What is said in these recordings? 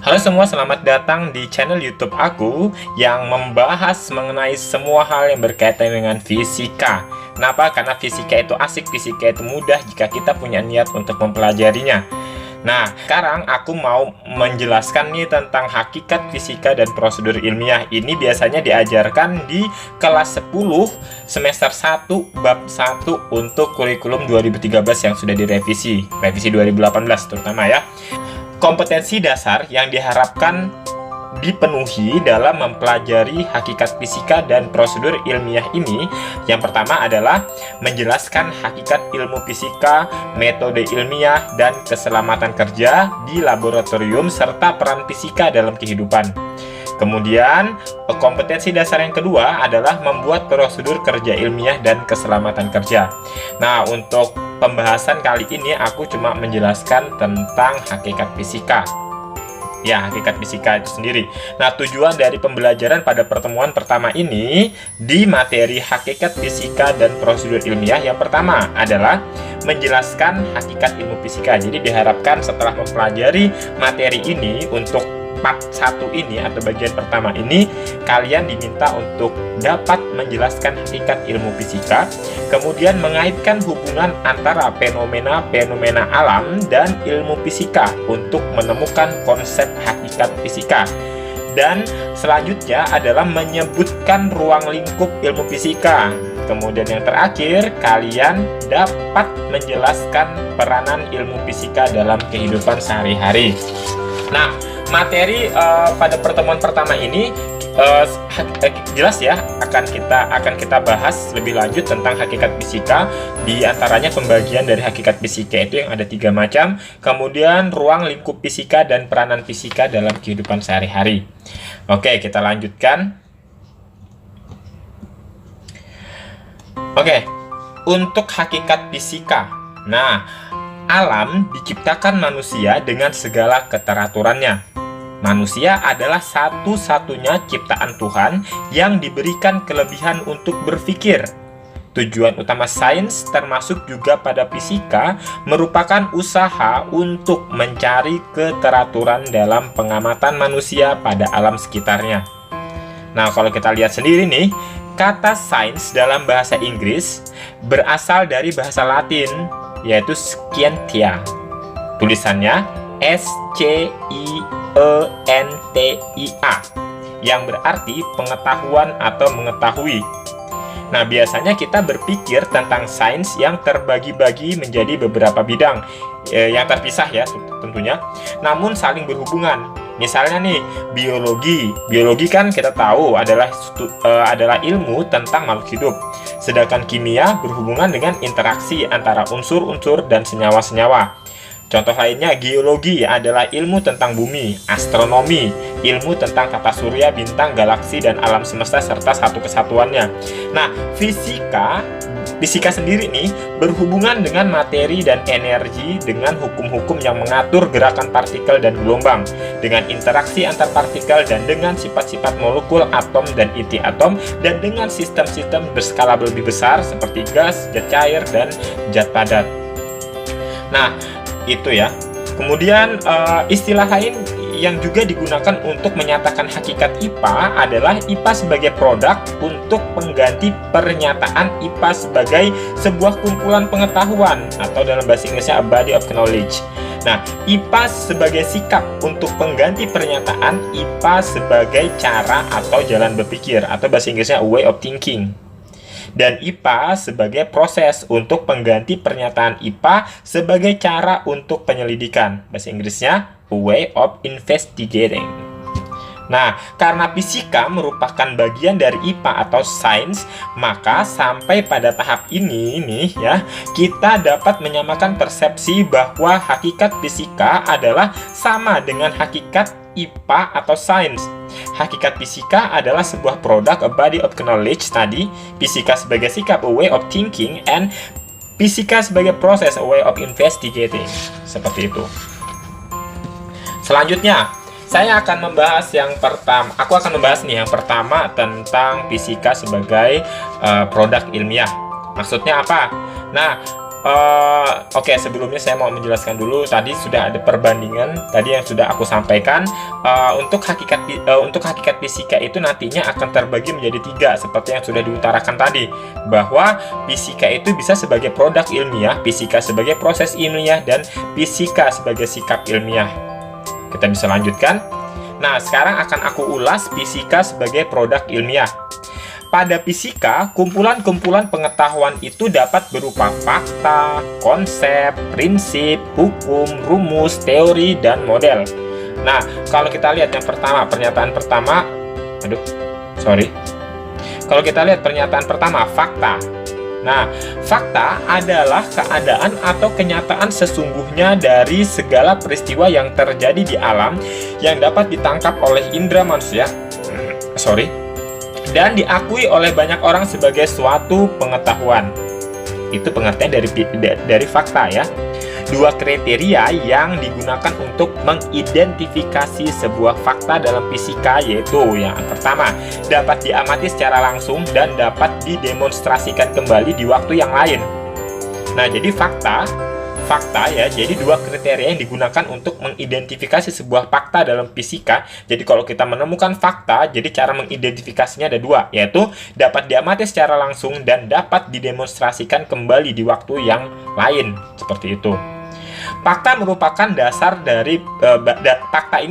Halo semua, selamat datang di channel YouTube aku yang membahas mengenai semua hal yang berkaitan dengan fisika. Kenapa? Karena fisika itu asik, fisika itu mudah jika kita punya niat untuk mempelajarinya. Nah, sekarang aku mau menjelaskan nih tentang hakikat fisika dan prosedur ilmiah. Ini biasanya diajarkan di kelas 10 semester 1 bab 1 untuk kurikulum 2013 yang sudah direvisi, revisi 2018 terutama ya. Kompetensi dasar yang diharapkan dipenuhi dalam mempelajari hakikat fisika dan prosedur ilmiah ini, yang pertama adalah menjelaskan hakikat ilmu fisika, metode ilmiah, dan keselamatan kerja di laboratorium serta peran fisika dalam kehidupan. Kemudian, kompetensi dasar yang kedua adalah membuat prosedur kerja ilmiah dan keselamatan kerja. Nah, untuk pembahasan kali ini aku cuma menjelaskan tentang hakikat fisika. Ya, hakikat fisika itu sendiri. Nah, tujuan dari pembelajaran pada pertemuan pertama ini di materi hakikat fisika dan prosedur ilmiah yang pertama adalah menjelaskan hakikat ilmu fisika. Jadi diharapkan setelah mempelajari materi ini untuk part 1 ini atau bagian pertama ini, kalian diminta untuk dapat menjelaskan hakikat ilmu fisika, kemudian mengaitkan hubungan antara fenomena-fenomena alam dan ilmu fisika untuk menemukan konsep hakikat fisika. Dan selanjutnya adalah menyebutkan ruang lingkup ilmu fisika. Kemudian yang terakhir, kalian dapat menjelaskan peranan ilmu fisika dalam kehidupan sehari-hari. Nah, materi pada pertemuan pertama ini jelas ya, akan kita bahas lebih lanjut tentang hakikat fisika. Di antaranya pembagian dari hakikat fisika itu yang ada 3 macam, kemudian ruang lingkup fisika dan peranan fisika dalam kehidupan sehari-hari. Oke, kita lanjutkan. Oke, untuk hakikat fisika. Nah, alam diciptakan manusia dengan segala keteraturannya. Manusia adalah satu-satunya ciptaan Tuhan yang diberikan kelebihan untuk berpikir. Tujuan utama sains, termasuk juga pada fisika, merupakan usaha untuk mencari keteraturan dalam pengamatan manusia pada alam sekitarnya. Nah, kalau kita lihat sendiri nih, kata sains dalam bahasa Inggris berasal dari bahasa Latin, yaitu scientia. Tulisannya SCIENTIA, yang berarti pengetahuan atau mengetahui. Nah, biasanya kita berpikir tentang sains yang terbagi-bagi menjadi beberapa bidang yang terpisah ya tentunya, namun saling berhubungan. Misalnya nih, biologi kan kita tahu adalah ilmu tentang makhluk hidup. Sedangkan kimia berhubungan dengan interaksi antara unsur-unsur dan senyawa-senyawa. Contoh lainnya, geologi adalah ilmu tentang bumi, astronomi, ilmu tentang tata surya, bintang, galaksi, dan alam semesta serta satu kesatuannya. Nah, fisika sendiri nih berhubungan dengan materi dan energi, dengan hukum-hukum yang mengatur gerakan partikel dan gelombang, dengan interaksi antar partikel, dan dengan sifat-sifat molekul, atom, dan inti atom, dan dengan sistem-sistem berskala lebih besar seperti gas, zat cair, dan zat padat. Nah, itu ya. Kemudian istilah lain yang juga digunakan untuk menyatakan hakikat IPA adalah IPA sebagai produk untuk pengganti pernyataan IPA sebagai sebuah kumpulan pengetahuan, atau dalam bahasa Inggrisnya a body of knowledge. Nah, IPA sebagai sikap untuk pengganti pernyataan IPA sebagai cara atau jalan berpikir, atau bahasa Inggrisnya a way of thinking. Dan IPA sebagai proses untuk pengganti pernyataan IPA sebagai cara untuk penyelidikan. Bahasa Inggrisnya a way of investigating. Nah, karena fisika merupakan bagian dari IPA atau sains, maka sampai pada tahap ini nih ya, kita dapat menyamakan persepsi bahwa hakikat fisika adalah sama dengan hakikat IPA atau sains. Hakikat fisika adalah sebuah produk, a body of knowledge tadi, fisika sebagai sikap, a way of thinking, and fisika sebagai proses, a way of investigating. Seperti itu. Selanjutnya, saya akan membahas yang pertama. Aku akan membahas nih yang pertama tentang fisika sebagai produk ilmiah. Maksudnya apa? Nah, Oke, sebelumnya saya mau menjelaskan dulu. Tadi sudah ada perbandingan tadi yang sudah aku sampaikan. Untuk hakikat fisika itu nantinya akan terbagi menjadi 3 seperti yang sudah diutarakan tadi, bahwa fisika itu bisa sebagai produk ilmiah, fisika sebagai proses ilmiah, dan fisika sebagai sikap ilmiah. Kita bisa lanjutkan. Nah, sekarang akan aku ulas fisika sebagai produk ilmiah. Pada fisika, kumpulan-kumpulan pengetahuan itu dapat berupa fakta, konsep, prinsip, hukum, rumus, teori, dan model. Nah, kalau kita lihat yang pertama, pernyataan pertama, Kalau kita lihat pernyataan pertama, fakta. Nah, fakta adalah keadaan atau kenyataan sesungguhnya dari segala peristiwa yang terjadi di alam yang dapat ditangkap oleh indera manusia. Dan diakui oleh banyak orang sebagai suatu pengetahuan. Itu pengertian dari fakta ya. 2 kriteria yang digunakan untuk mengidentifikasi sebuah fakta dalam fisika yaitu yang pertama, dapat diamati secara langsung dan dapat didemonstrasikan kembali di waktu yang lain. Nah, jadi fakta ya, jadi 2 kriteria yang digunakan untuk mengidentifikasi sebuah fakta dalam fisika. Jadi kalau kita menemukan fakta, jadi cara mengidentifikasinya ada 2, yaitu dapat diamati secara langsung dan dapat didemonstrasikan kembali di waktu yang lain, seperti itu. Fakta ini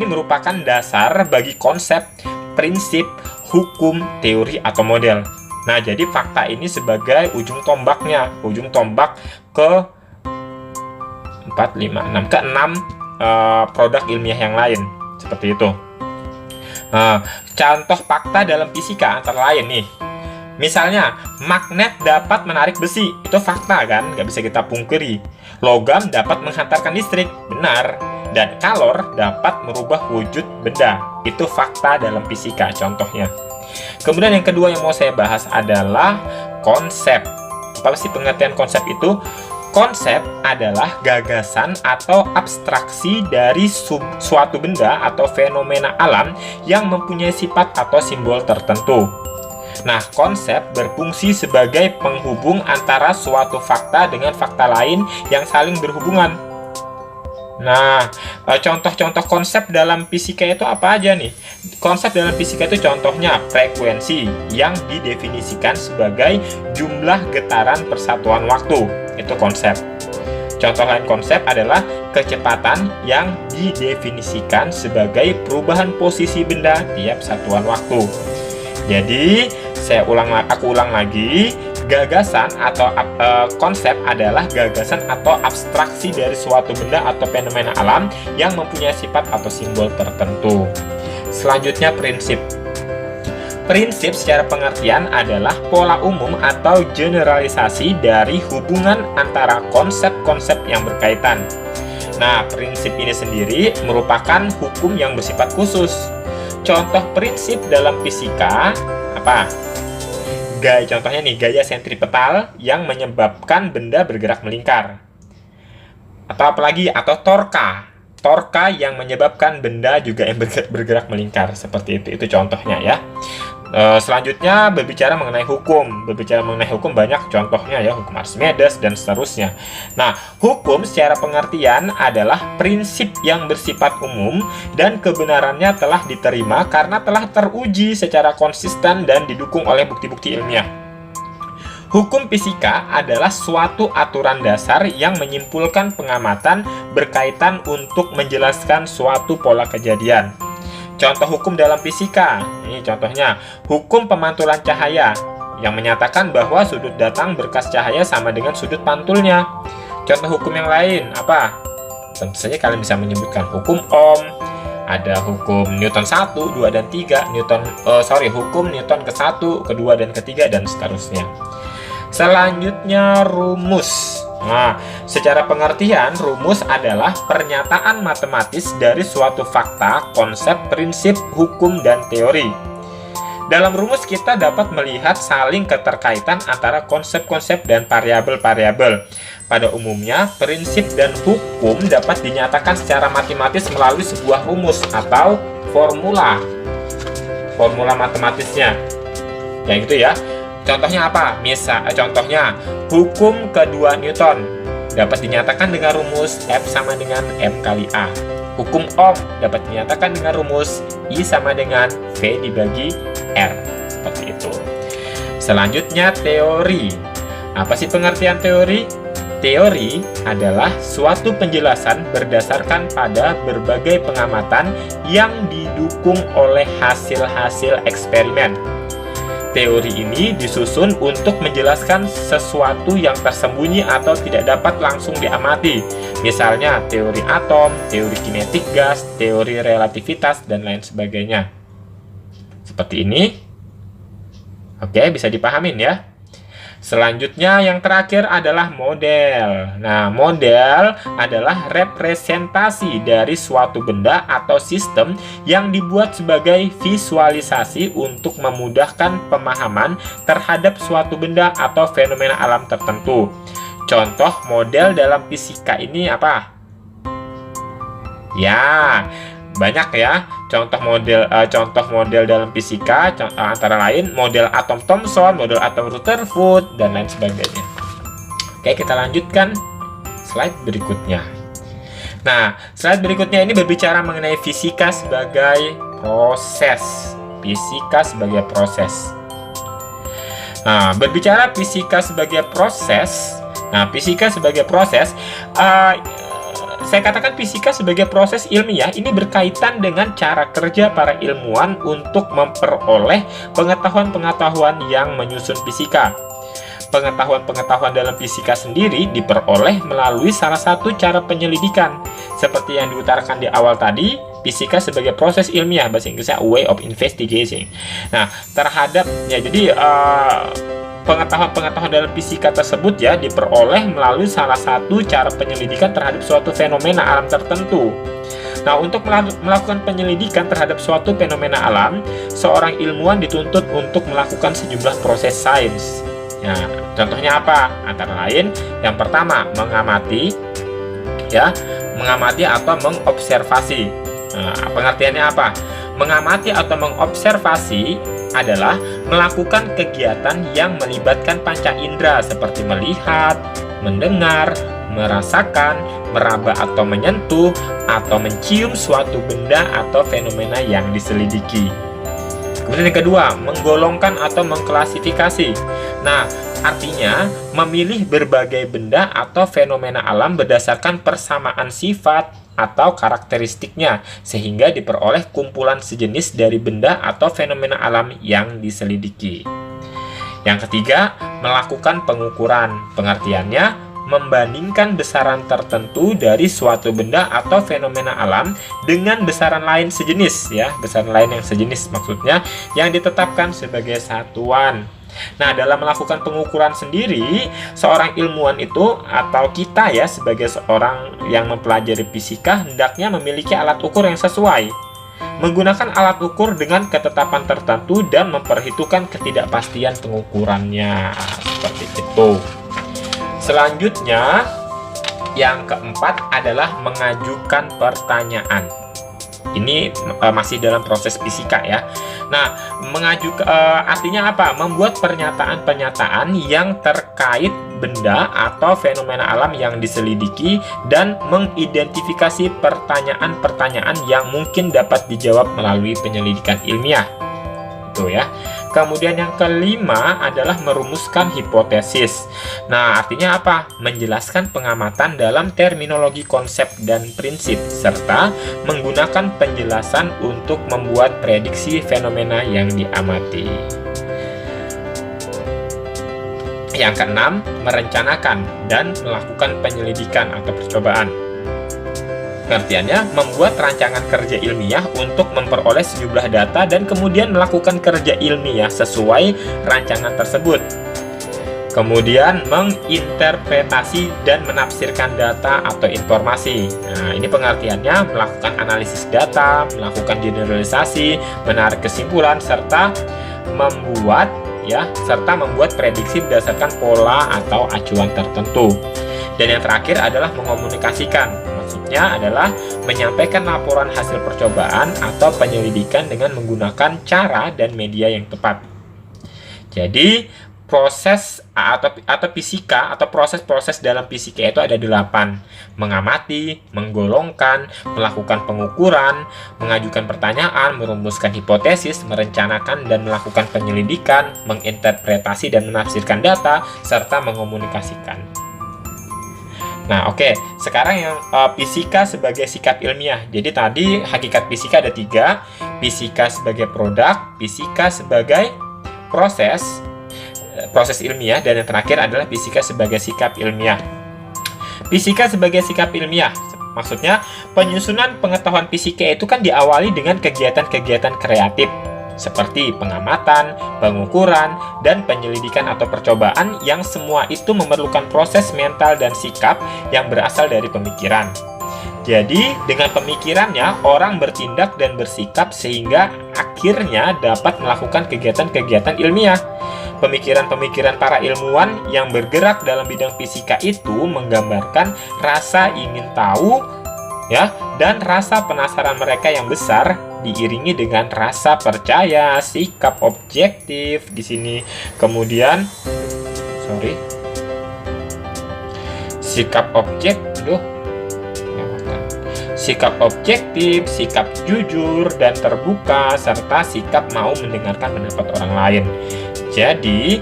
merupakan dasar bagi konsep, prinsip, hukum, teori, atau model. Nah, jadi fakta ini sebagai ujung tombak ke 6 produk ilmiah yang lain, seperti itu. Contoh fakta dalam fisika antara lain nih, misalnya magnet dapat menarik besi, itu fakta kan, nggak bisa kita pungkiri. Logam dapat menghantarkan listrik, benar. Dan kalor dapat merubah wujud benda, itu fakta dalam fisika contohnya. Kemudian yang kedua yang mau saya bahas adalah konsep. Apa sih pengertian konsep itu? Konsep adalah gagasan atau abstraksi dari suatu benda atau fenomena alam yang mempunyai sifat atau simbol tertentu. Nah, konsep berfungsi sebagai penghubung antara suatu fakta dengan fakta lain yang saling berhubungan. Nah, contoh-contoh konsep dalam fisika itu apa aja nih? Konsep dalam fisika itu contohnya frekuensi yang didefinisikan sebagai jumlah getaran persatuan waktu. Itu konsep. Contoh lain konsep adalah kecepatan yang didefinisikan sebagai perubahan posisi benda tiap satuan waktu. Jadi, aku ulang lagi, gagasan atau konsep adalah gagasan atau abstraksi dari suatu benda atau fenomena alam yang mempunyai sifat atau simbol tertentu. Selanjutnya prinsip. Prinsip secara pengertian adalah pola umum atau generalisasi dari hubungan antara konsep-konsep yang berkaitan. Nah, prinsip ini sendiri merupakan hukum yang bersifat khusus. Contoh prinsip dalam fisika apa? Contohnya nih, gaya sentripetal yang menyebabkan benda bergerak melingkar. Atau torka. Torka yang menyebabkan benda juga yang bergerak melingkar, seperti itu. Itu contohnya ya. Selanjutnya berbicara mengenai hukum. Banyak contohnya ya, hukum Archimedes dan seterusnya. Nah, hukum secara pengertian adalah prinsip yang bersifat umum dan kebenarannya telah diterima karena telah teruji secara konsisten dan didukung oleh bukti-bukti ilmiah. Hukum fisika adalah suatu aturan dasar yang menyimpulkan pengamatan berkaitan untuk menjelaskan suatu pola kejadian. Contoh hukum dalam fisika, ini contohnya hukum pemantulan cahaya yang menyatakan bahwa sudut datang berkas cahaya sama dengan sudut pantulnya. Contoh hukum yang lain apa? Tentu saja kalian bisa menyebutkan hukum Ohm, ada hukum Newton 1, 2, dan 3, hukum Newton ke-1, ke-2, dan ke-3, dan seterusnya. Selanjutnya rumus. Nah, secara pengertian, rumus adalah pernyataan matematis dari suatu fakta, konsep, prinsip, hukum, dan teori. Dalam rumus kita dapat melihat saling keterkaitan antara konsep-konsep dan variabel-variabel. Pada umumnya, prinsip dan hukum dapat dinyatakan secara matematis melalui sebuah rumus atau formula matematisnya. Ya gitu ya. Contohnya apa? Contohnya hukum kedua Newton. dapat dinyatakan dengan rumus F sama dengan M kali A. Hukum Ohm dapat dinyatakan dengan rumus I sama dengan V dibagi R. Seperti itu. Selanjutnya teori. Apa sih pengertian teori? Teori adalah suatu penjelasan berdasarkan pada berbagai pengamatan yang didukung oleh hasil-hasil eksperimen. Teori ini disusun untuk menjelaskan sesuatu yang tersembunyi atau tidak dapat langsung diamati. Misalnya teori atom, teori kinetik gas, teori relativitas, dan lain sebagainya. Seperti ini. Oke, bisa dipahamin ya. Selanjutnya yang terakhir adalah model. Nah, model adalah representasi dari suatu benda atau sistem yang dibuat sebagai visualisasi untuk memudahkan pemahaman terhadap suatu benda atau fenomena alam tertentu. Contoh model dalam fisika ini apa? Ya, banyak ya. Contoh model dalam fisika antara lain model atom Thomson, model atom Rutherford, dan lain sebagainya. Oke, kita lanjutkan slide berikutnya. Nah, slide berikutnya ini berbicara mengenai fisika sebagai proses. Fisika sebagai proses. Nah, berbicara fisika sebagai proses. Nah, fisika sebagai proses, saya katakan fisika sebagai proses ilmiah ini berkaitan dengan cara kerja para ilmuwan untuk memperoleh pengetahuan-pengetahuan yang menyusun fisika. Pengetahuan-pengetahuan dalam fisika sendiri diperoleh melalui salah satu cara penyelidikan. Seperti yang diutarakan di awal tadi, fisika sebagai proses ilmiah, bahasa Inggrisnya way of investigation. Nah, pengetahuan-pengetahuan dalam fisika tersebut ya diperoleh melalui salah satu cara penyelidikan terhadap suatu fenomena alam tertentu. Nah, untuk melakukan penyelidikan terhadap suatu fenomena alam, seorang ilmuwan dituntut untuk melakukan sejumlah proses sains. Nah, contohnya apa? Antara lain, yang pertama mengamati atau mengobservasi. Nah, pengertiannya apa? Mengamati atau mengobservasi adalah melakukan kegiatan yang melibatkan panca indera seperti melihat, mendengar, merasakan, meraba atau menyentuh, atau mencium suatu benda atau fenomena yang diselidiki. Kemudian yang kedua, menggolongkan atau mengklasifikasi. Nah, artinya memilih berbagai benda atau fenomena alam berdasarkan persamaan sifat atau karakteristiknya, sehingga diperoleh kumpulan sejenis dari benda atau fenomena alam yang diselidiki. Yang ketiga, melakukan pengukuran. Pengertiannya, membandingkan besaran tertentu dari suatu benda atau fenomena alam dengan besaran lain sejenis, ya, besaran lain yang sejenis maksudnya, yang ditetapkan sebagai satuan. Nah, dalam melakukan pengukuran sendiri, seorang ilmuwan itu atau kita ya sebagai seorang yang mempelajari fisika hendaknya memiliki alat ukur yang sesuai. Menggunakan alat ukur dengan ketetapan tertentu dan memperhitungkan ketidakpastian pengukurannya. Seperti itu. Selanjutnya, yang keempat adalah mengajukan pertanyaan. Ini masih dalam proses fisika ya. Nah, artinya apa? Membuat pernyataan-pernyataan yang terkait benda atau fenomena alam yang diselidiki dan mengidentifikasi pertanyaan-pertanyaan yang mungkin dapat dijawab melalui penyelidikan ilmiah. Itu ya. Kemudian yang kelima adalah merumuskan hipotesis. Nah, artinya apa? Menjelaskan pengamatan dalam terminologi konsep dan prinsip, serta menggunakan penjelasan untuk membuat prediksi fenomena yang diamati. Yang keenam, merencanakan dan melakukan penyelidikan atau percobaan. Pengertiannya, membuat rancangan kerja ilmiah untuk memperoleh sejumlah data dan kemudian melakukan kerja ilmiah sesuai rancangan tersebut. Kemudian menginterpretasi dan menafsirkan data atau informasi. Nah, ini pengertiannya melakukan analisis data, melakukan generalisasi, menarik kesimpulan, serta membuat prediksi berdasarkan pola atau acuan tertentu. Dan yang terakhir adalah mengomunikasikan. Maksudnya adalah menyampaikan laporan hasil percobaan atau penyelidikan dengan menggunakan cara dan media yang tepat. Jadi, proses atau fisika atau proses-proses dalam fisika itu ada 8. Mengamati, menggolongkan, melakukan pengukuran, mengajukan pertanyaan, merumuskan hipotesis, merencanakan dan melakukan penyelidikan, menginterpretasi dan menafsirkan data, serta mengomunikasikan. Nah, oke. Sekarang yang fisika sebagai sikap ilmiah. Jadi tadi hakikat fisika ada 3. Fisika sebagai produk, fisika sebagai proses ilmiah, dan yang terakhir adalah fisika sebagai sikap ilmiah. Fisika sebagai sikap ilmiah, maksudnya penyusunan pengetahuan fisika itu kan diawali dengan kegiatan-kegiatan kreatif seperti pengamatan, pengukuran, dan penyelidikan atau percobaan, yang semua itu memerlukan proses mental dan sikap yang berasal dari pemikiran. Jadi, dengan pemikirannya, orang bertindak dan bersikap sehingga akhirnya dapat melakukan kegiatan-kegiatan ilmiah. Pemikiran-pemikiran para ilmuwan yang bergerak dalam bidang fisika itu menggambarkan rasa ingin tahu, ya, dan rasa penasaran mereka yang besar, diiringi dengan rasa percaya, sikap objektif di sini. Kemudian, sikap objektif, sikap jujur dan terbuka, serta sikap mau mendengarkan pendapat orang lain. Jadi,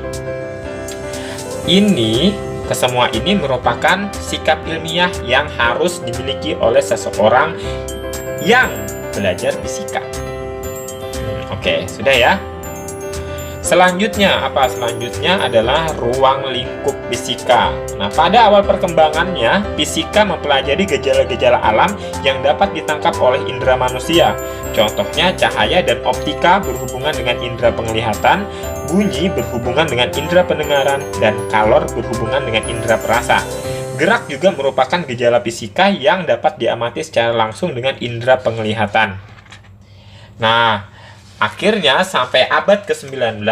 kesemua ini merupakan sikap ilmiah yang harus dimiliki oleh seseorang yang belajar fisika. Oke, sudah ya. Selanjutnya adalah ruang lingkup fisika. Nah, pada awal perkembangannya, fisika mempelajari gejala-gejala alam yang dapat ditangkap oleh indera manusia. Contohnya, cahaya dan optika berhubungan dengan indera penglihatan, bunyi berhubungan dengan indera pendengaran, dan kalor berhubungan dengan indera perasa. Gerak juga merupakan gejala fisika yang dapat diamati secara langsung dengan indera penglihatan. Nah, akhirnya sampai abad ke-19,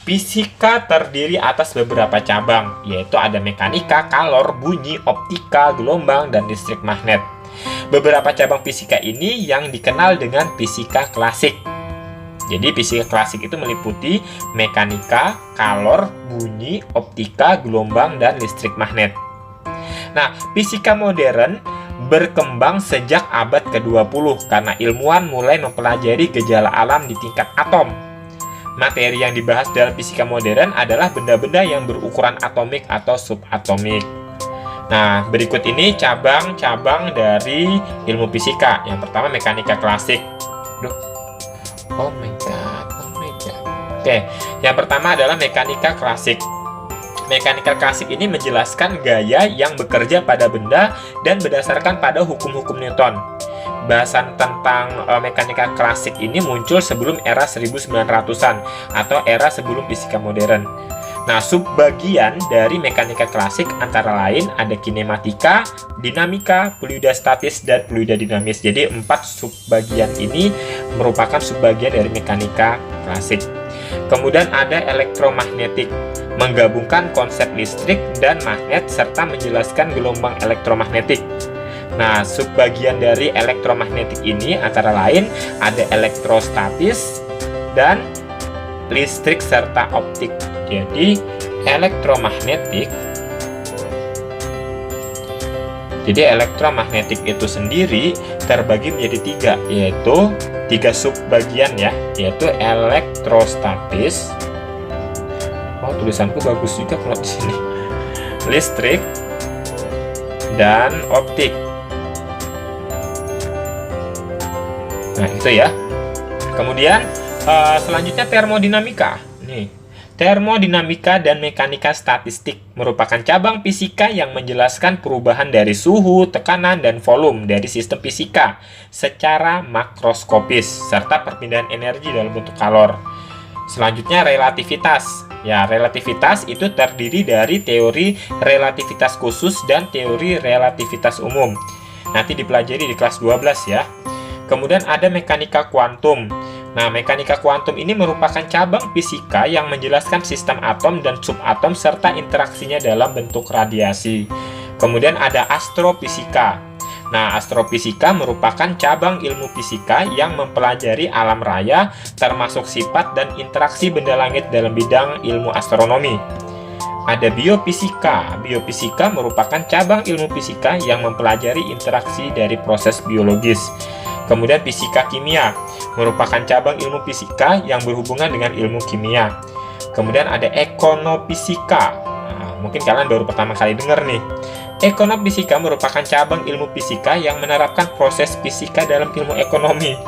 fisika terdiri atas beberapa cabang, yaitu ada mekanika, kalor, bunyi, optika, gelombang, dan listrik magnet. Beberapa cabang fisika ini yang dikenal dengan fisika klasik. Jadi fisika klasik itu meliputi mekanika, kalor, bunyi, optika, gelombang, dan listrik magnet. Nah, fisika modern berkembang sejak abad ke-20 karena ilmuwan mulai mempelajari gejala alam di tingkat atom. Materi yang dibahas dalam fisika modern adalah benda-benda yang berukuran atomik atau subatomik. Nah, berikut ini cabang-cabang dari ilmu fisika. Yang pertama, mekanika klasik. Oh my god. Oke, yang pertama adalah mekanika klasik. Mekanika klasik ini menjelaskan gaya yang bekerja pada benda dan berdasarkan pada hukum-hukum Newton. Bahasan tentang mekanika klasik ini muncul sebelum era 1900-an atau era sebelum fisika modern. Nah, subbagian dari mekanika klasik antara lain ada kinematika, dinamika, fluida statis, dan fluida dinamis. Jadi 4 subbagian ini merupakan subbagian dari mekanika klasik. Kemudian ada elektromagnetik, menggabungkan konsep listrik dan magnet serta menjelaskan gelombang elektromagnetik. Nah, subbagian dari elektromagnetik ini antara lain ada elektrostatis dan listrik serta optik. Jadi elektromagnetik itu sendiri terbagi menjadi 3, yaitu 3 subbagian ya, yaitu elektrostatis. Oh, tulisanku bagus juga kalau di sini. Listrik dan optik. Nah, itu ya. Kemudian selanjutnya termodinamika. Nih, termodinamika dan mekanika statistik merupakan cabang fisika yang menjelaskan perubahan dari suhu, tekanan, dan volume dari sistem fisika secara makroskopis serta perpindahan energi dalam bentuk kalor. Selanjutnya relativitas. Ya, relativitas itu terdiri dari teori relativitas khusus dan teori relativitas umum. Nanti dipelajari di kelas 12 ya. Kemudian ada mekanika kuantum. Nah, mekanika kuantum ini merupakan cabang fisika yang menjelaskan sistem atom dan subatom serta interaksinya dalam bentuk radiasi. Kemudian ada astrofisika. Nah, astrofisika merupakan cabang ilmu fisika yang mempelajari alam raya, termasuk sifat dan interaksi benda langit dalam bidang ilmu astronomi. Ada biofisika. Biofisika merupakan cabang ilmu fisika yang mempelajari interaksi dari proses biologis. Kemudian fisika kimia merupakan cabang ilmu fisika yang berhubungan dengan ilmu kimia. Kemudian ada ekonomfisika. Nah, mungkin kalian baru pertama kali dengar nih. Ekonomfisika merupakan cabang ilmu fisika yang menerapkan proses fisika dalam ilmu ekonomi.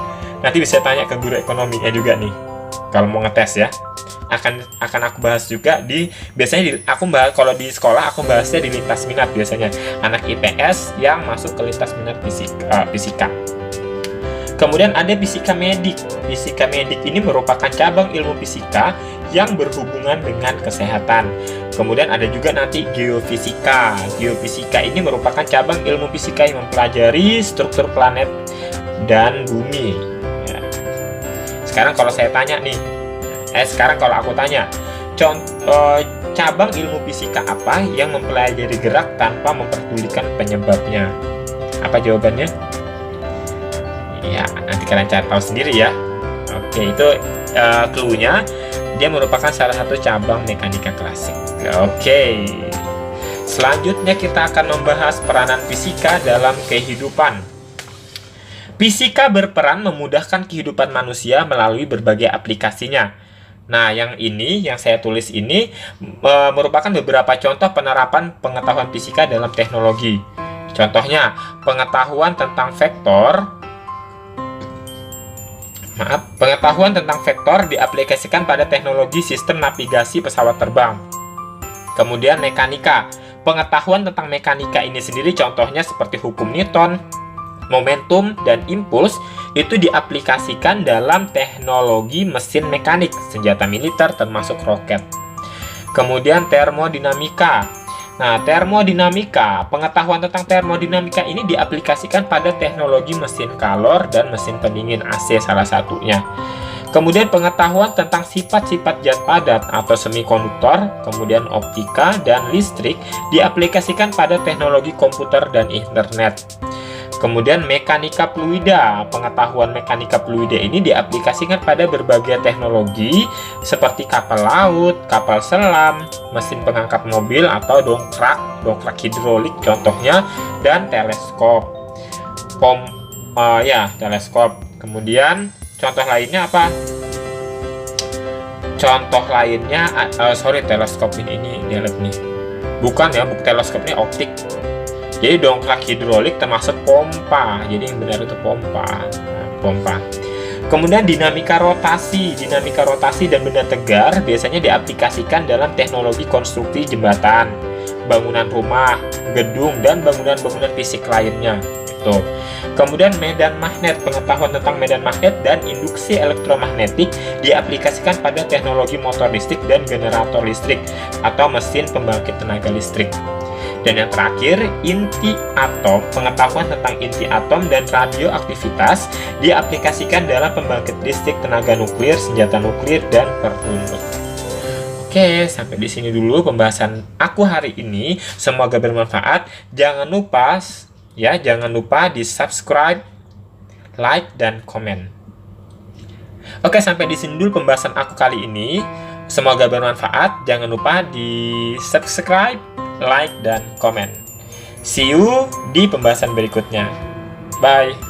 Nanti bisa tanya ke guru ekonominya juga nih, kalau mau ngetes ya. Akan aku bahas juga aku bahas kalau di sekolah aku bahasnya di lintas minat biasanya. Anak IPS yang masuk ke lintas minat fisika. Kemudian ada fisika medik. Fisika medik ini merupakan cabang ilmu fisika yang berhubungan dengan kesehatan. Kemudian ada juga nanti geofisika. Geofisika ini merupakan cabang ilmu fisika yang mempelajari struktur planet dan bumi. Ya. Sekarang kalau aku tanya, cabang ilmu fisika apa yang mempelajari gerak tanpa memperdulikan penyebabnya? Apa jawabannya? Ya, nanti kalian cari tahu sendiri ya. Oke, itu clue-nya. Dia merupakan salah satu cabang mekanika klasik. Oke. Selanjutnya kita akan membahas peranan fisika dalam kehidupan. Fisika berperan memudahkan kehidupan manusia melalui berbagai aplikasinya. Nah, yang saya tulis ini merupakan beberapa contoh penerapan pengetahuan fisika dalam teknologi. Contohnya, pengetahuan tentang vektor diaplikasikan pada teknologi sistem navigasi pesawat terbang. Kemudian mekanika. Pengetahuan tentang mekanika ini sendiri contohnya seperti hukum Newton, momentum, dan impuls itu diaplikasikan dalam teknologi mesin mekanik, senjata militer termasuk roket. Kemudian termodinamika. Nah, pengetahuan tentang termodinamika ini diaplikasikan pada teknologi mesin kalor dan mesin pendingin AC salah satunya. Kemudian pengetahuan tentang sifat-sifat zat padat atau semikonduktor, kemudian optika dan listrik diaplikasikan pada teknologi komputer dan internet. Kemudian mekanika fluida. Pengetahuan mekanika fluida ini diaplikasikan pada berbagai teknologi seperti kapal laut, kapal selam, mesin pengangkat mobil atau dongkrak hidrolik contohnya, dan teleskop. Teleskop. Kemudian contoh lainnya apa? Contoh lainnya teleskop ini delete nih. Bukan teleskop ini optik. Jadi dongkrak hidrolik termasuk pompa. Jadi yang benar itu pompa. Kemudian dinamika rotasi. Dinamika rotasi dan benda tegar biasanya diaplikasikan dalam teknologi konstruksi jembatan, bangunan rumah, gedung, dan bangunan-bangunan fisik lainnya. Kemudian medan magnet. Pengetahuan tentang medan magnet dan induksi elektromagnetik diaplikasikan pada teknologi motor listrik dan generator listrik atau mesin pembangkit tenaga listrik. Dan yang terakhir, inti atom. Pengetahuan tentang inti atom dan radioaktivitas diaplikasikan dalam pembangkit listrik tenaga nuklir, senjata nuklir, dan perunduk. Oke, sampai di sini dulu pembahasan aku hari ini. Semoga bermanfaat. Jangan lupa di subscribe, like, dan komen. Oke, sampai di sini dulu pembahasan aku kali ini. Semoga bermanfaat. Jangan lupa di subscribe, like, dan komen. See you di pembahasan berikutnya. Bye.